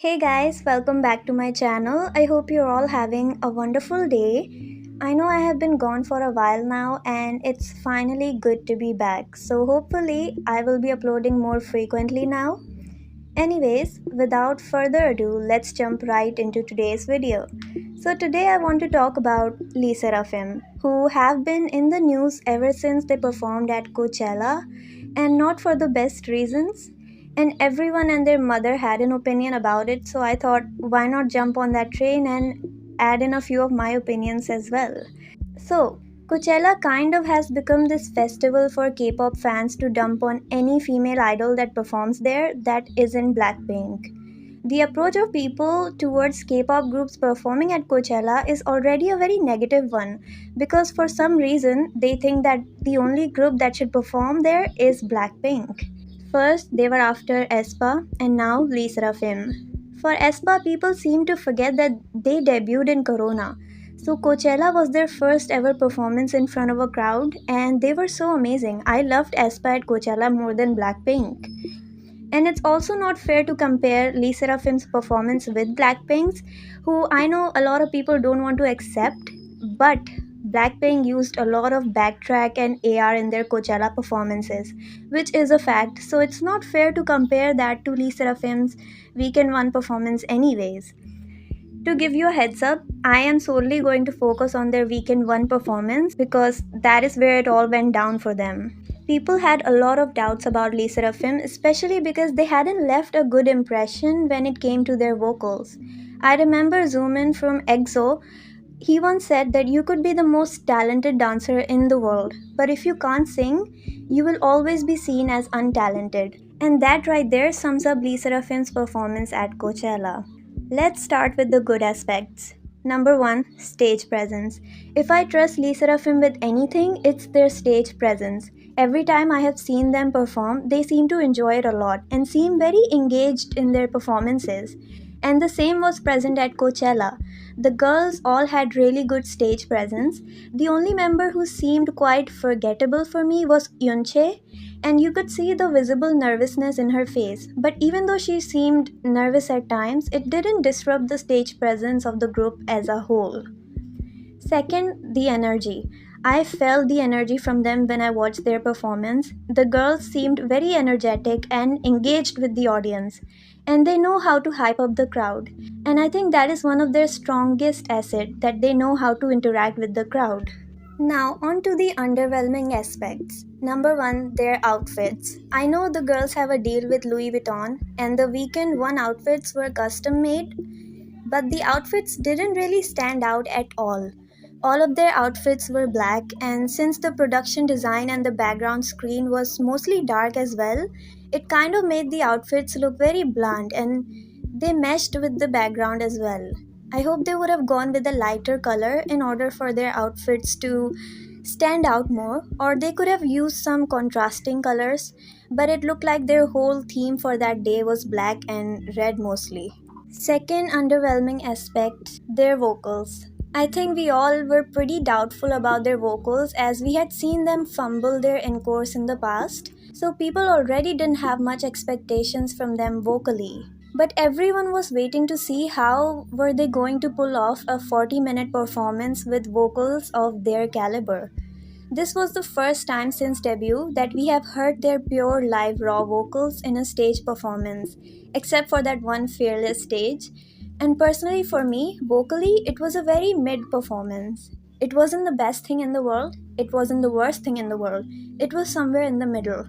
Hey guys, welcome back to my channel. I hope you're all having a wonderful day. I know I have been gone for a while now and it's finally good to be back. So hopefully I will be uploading more frequently now. Anyways, without further ado, let's jump right into today's video. So today I want to talk about Lesserafim, who have been in the news ever since they performed at Coachella, and not for the best reasons. And everyone and their mother had an opinion about it, so I thought, why not jump on that train and add in a few of my opinions as well. So, Coachella kind of has become this festival for K-pop fans to dump on any female idol that performs there that isn't Blackpink. The approach of people towards K-pop groups performing at Coachella is already a very negative one because for some reason they think that the only group that should perform there is Blackpink. First, they were after aespa and now Lesserafim. For aespa, people seem to forget that they debuted in Corona. So Coachella was their first ever performance in front of a crowd and they were so amazing. I loved aespa at Coachella more than Blackpink. And it's also not fair to compare Lee Seraphim's performance with Blackpink's, who I know a lot of people don't want to accept, but Blackpink used a lot of backtrack and AR in their Coachella performances, which is a fact, so it's not fair to compare that to Lee Seraphim's Weekend 1 performance anyways. To give you a heads up, I am solely going to focus on their Weekend 1 performance because that is where it all went down for them. People had a lot of doubts about Lesserafim, especially because they hadn't left a good impression when it came to their vocals. I remember Zoomin from EXO. He once said that you could be the most talented dancer in the world, but if you can't sing, you will always be seen as untalented. And that right there sums up Lesserafim's performance at Coachella. Let's start with the good aspects. Number 1, stage presence. If I trust Lesserafim with anything, it's their stage presence. Every time I have seen them perform, they seem to enjoy it a lot and seem very engaged in their performances. And the same was present at Coachella. The girls all had really good stage presence. The only member who seemed quite forgettable for me was Yunche, and you could see the visible nervousness in her face. But even though she seemed nervous at times, it didn't disrupt the stage presence of the group as a whole. Second, the energy. I felt the energy from them when I watched their performance. The girls seemed very energetic and engaged with the audience, and they know how to hype up the crowd. And I think that is one of their strongest assets, that they know how to interact with the crowd. Now, on to the underwhelming aspects. Number 1, their outfits. I know the girls have a deal with Louis Vuitton, and the Weekend 1 outfits were custom made, but the outfits didn't really stand out at all. All of their outfits were black, and since the production design and the background screen was mostly dark as well, it kind of made the outfits look very bland and they meshed with the background as well. I hope they would have gone with a lighter color in order for their outfits to stand out more, or they could have used some contrasting colors, but it looked like their whole theme for that day was black and red mostly. Second underwhelming aspect, their vocals. I think we all were pretty doubtful about their vocals as we had seen them fumble their encores in the past, so people already didn't have much expectations from them vocally. But everyone was waiting to see how were they going to pull off a 40-minute performance with vocals of their caliber. This was the first time since debut that we have heard their pure live raw vocals in a stage performance, except for that one Fearless stage. And personally for me, vocally, it was a very mid performance. It wasn't the best thing in the world, it wasn't the worst thing in the world, it was somewhere in the middle.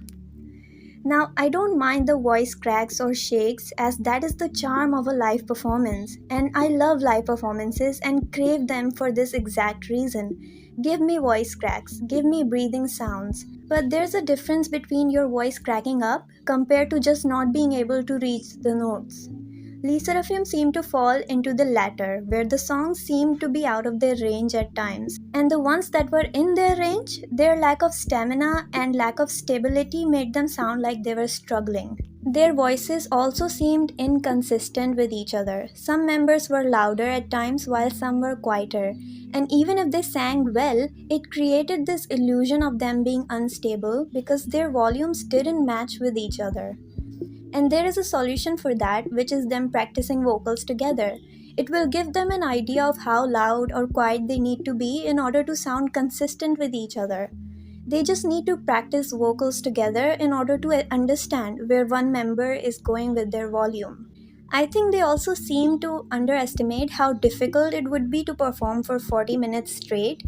Now, I don't mind the voice cracks or shakes as that is the charm of a live performance, and I love live performances and crave them for this exact reason. Give me voice cracks, give me breathing sounds. But there's a difference between your voice cracking up compared to just not being able to reach the notes. Lesserafim seemed to fall into the latter, where the songs seemed to be out of their range at times. And the ones that were in their range, their lack of stamina and lack of stability made them sound like they were struggling. Their voices also seemed inconsistent with each other. Some members were louder at times while some were quieter. And even if they sang well, it created this illusion of them being unstable because their volumes didn't match with each other. And there is a solution for that, which is them practicing vocals together. It will give them an idea of how loud or quiet they need to be in order to sound consistent with each other. They just need to practice vocals together in order to understand where one member is going with their volume. I think they also seem to underestimate how difficult it would be to perform for 40 minutes straight,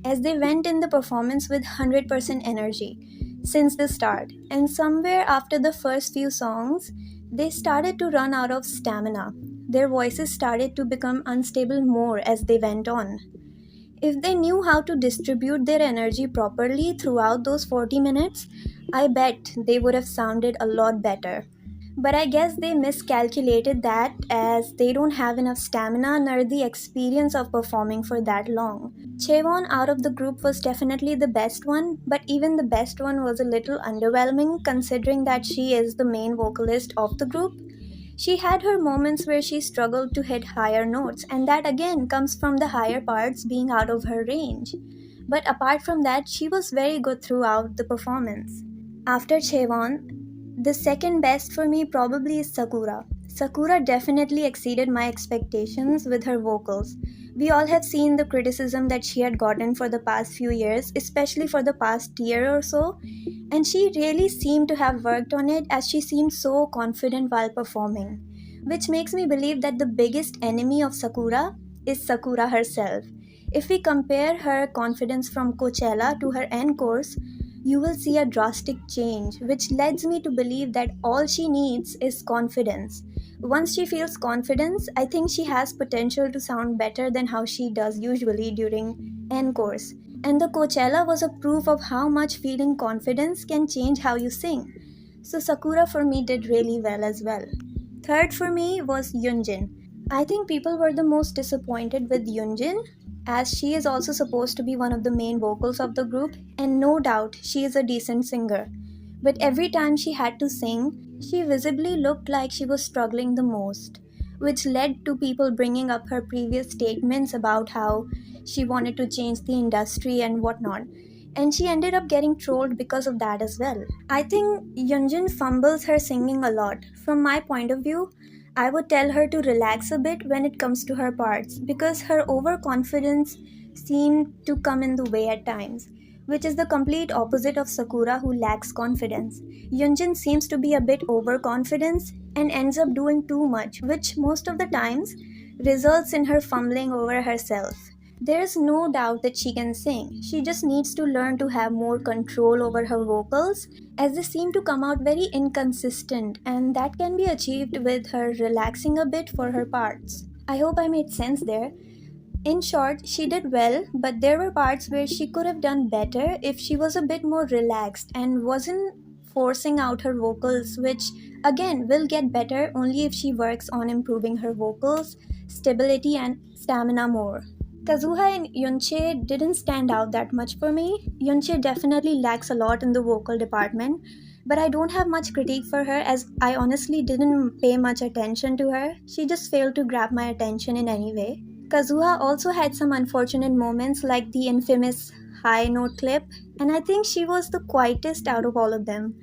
as they went in the performance with 100% energy since the start. And somewhere after the first few songs, they started to run out of stamina. Their voices started to become unstable more as they went on. If they knew how to distribute their energy properly throughout those 40 minutes, I bet they would have sounded a lot better. But I guess they miscalculated that, as they don't have enough stamina nor the experience of performing for that long. Chewon out of the group was definitely the best one, but even the best one was a little underwhelming considering that she is the main vocalist of the group. She had her moments where she struggled to hit higher notes, and that again comes from the higher parts being out of her range. But apart from that, she was very good throughout the performance. After Chewon, the second best for me probably is Sakura. Sakura definitely exceeded my expectations with her vocals. We all have seen the criticism that she had gotten for the past few years, especially for the past year or so, and she really seemed to have worked on it as she seemed so confident while performing. Which makes me believe that the biggest enemy of Sakura is Sakura herself. If we compare her confidence from Coachella to her encores, you will see a drastic change, which leads me to believe that all she needs is confidence. Once she feels confidence, I think she has potential to sound better than how she does usually during encores. And the Coachella was a proof of how much feeling confidence can change how you sing. So Sakura for me did really well as well. Third for me was Yunjin. I think people were the most disappointed with Yunjin, as she is also supposed to be one of the main vocals of the group, and no doubt she is a decent singer. But every time she had to sing, she visibly looked like she was struggling the most, which led to people bringing up her previous statements about how she wanted to change the industry and whatnot. And she ended up getting trolled because of that as well. I think Yunjin fumbles her singing a lot. From my point of view, I would tell her to relax a bit when it comes to her parts because her overconfidence seemed to come in the way at times, which is the complete opposite of Sakura, who lacks confidence. Yunjin seems to be a bit overconfident and ends up doing too much, which most of the times results in her fumbling over herself. There's no doubt that she can sing. She just needs to learn to have more control over her vocals, as they seem to come out very inconsistent, and that can be achieved with her relaxing a bit for her parts. I hope I made sense there. In short, she did well, but there were parts where she could have done better if she was a bit more relaxed and wasn't forcing out her vocals, which again will get better only if she works on improving her vocals, stability, and stamina more. Kazuha and Yunche didn't stand out that much for me. Yunche definitely lacks a lot in the vocal department, but I don't have much critique for her as I honestly didn't pay much attention to her. She just failed to grab my attention in any way. Kazuha also had some unfortunate moments like the infamous high note clip, and I think she was the quietest out of all of them.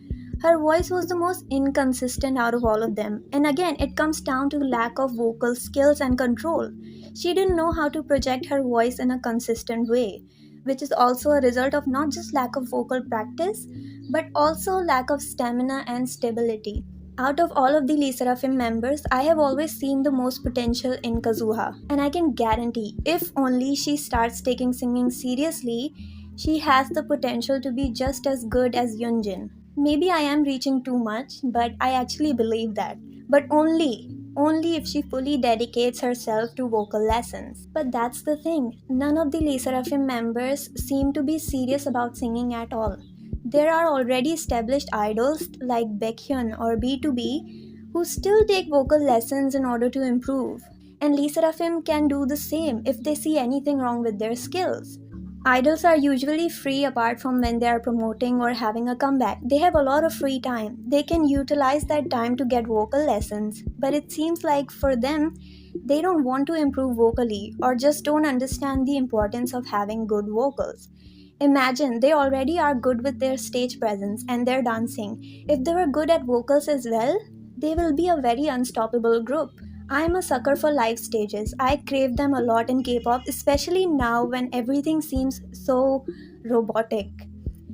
Her voice was the most inconsistent out of all of them, and again, it comes down to lack of vocal skills and control. She didn't know how to project her voice in a consistent way, which is also a result of not just lack of vocal practice, but also lack of stamina and stability. Out of all of the Lesserafim members, I have always seen the most potential in Kazuha, and I can guarantee if only she starts taking singing seriously, she has the potential to be just as good as Yunjin. Maybe I am reaching too much, but I actually believe that. But only if she fully dedicates herself to vocal lessons. But that's the thing, none of the Lesserafim members seem to be serious about singing at all. There are already established idols like Baekhyun or B2B who still take vocal lessons in order to improve. And Lesserafim can do the same if they see anything wrong with their skills. Idols are usually free apart from when they are promoting or having a comeback. They have a lot of free time. They can utilize that time to get vocal lessons. But it seems like for them, they don't want to improve vocally or just don't understand the importance of having good vocals. Imagine they already are good with their stage presence and their dancing. If they were good at vocals as well, they will be a very unstoppable group. I'm a sucker for live stages. I crave them a lot in K pop, especially now when everything seems so robotic.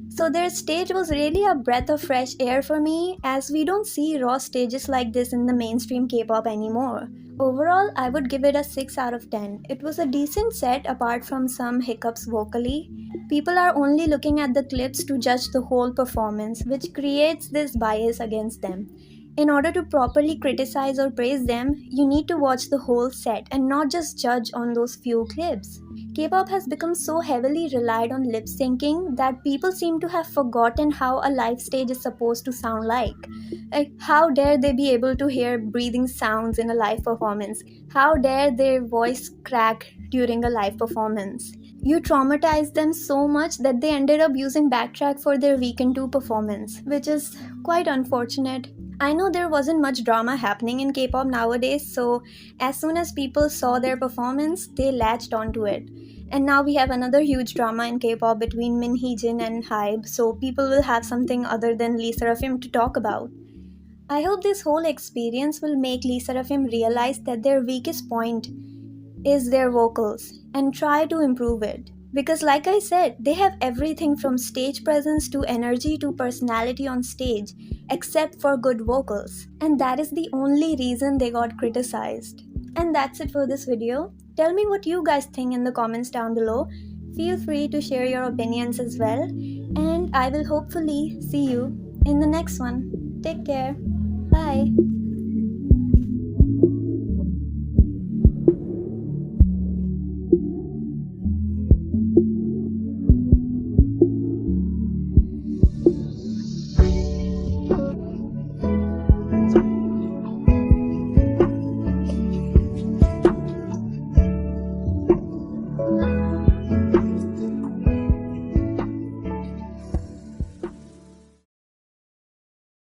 So their stage was really a breath of fresh air for me, as we don't see raw stages like this in the mainstream K-pop anymore. Overall, I would give it a 6 out of 10. It was a decent set apart from some hiccups vocally. People are only looking at the clips to judge the whole performance, which creates this bias against them. In order to properly criticize or praise them, you need to watch the whole set and not just judge on those few clips. K-pop has become so heavily relied on lip syncing that people seem to have forgotten how a live stage is supposed to sound like. Like, how dare they be able to hear breathing sounds in a live performance? How dare their voice crack during a live performance? You traumatized them so much that they ended up using backtrack for their Weekend 2 performance, which is quite unfortunate. I know there wasn't much drama happening in K-pop nowadays, so as soon as people saw their performance, they latched onto it. And now we have another huge drama in K-pop between Min Hee-jin and Hybe, so people will have something other than Lesserafim to talk about. I hope this whole experience will make Lesserafim realize that their weakest point is their vocals and try to improve it. Because, like I said, they have everything from stage presence to energy to personality on stage, except for good vocals. And that is the only reason they got criticized. And that's it for this video. Tell me what you guys think in the comments down below. Feel free to share your opinions as well. And I will hopefully see you in the next one. Take care. Bye.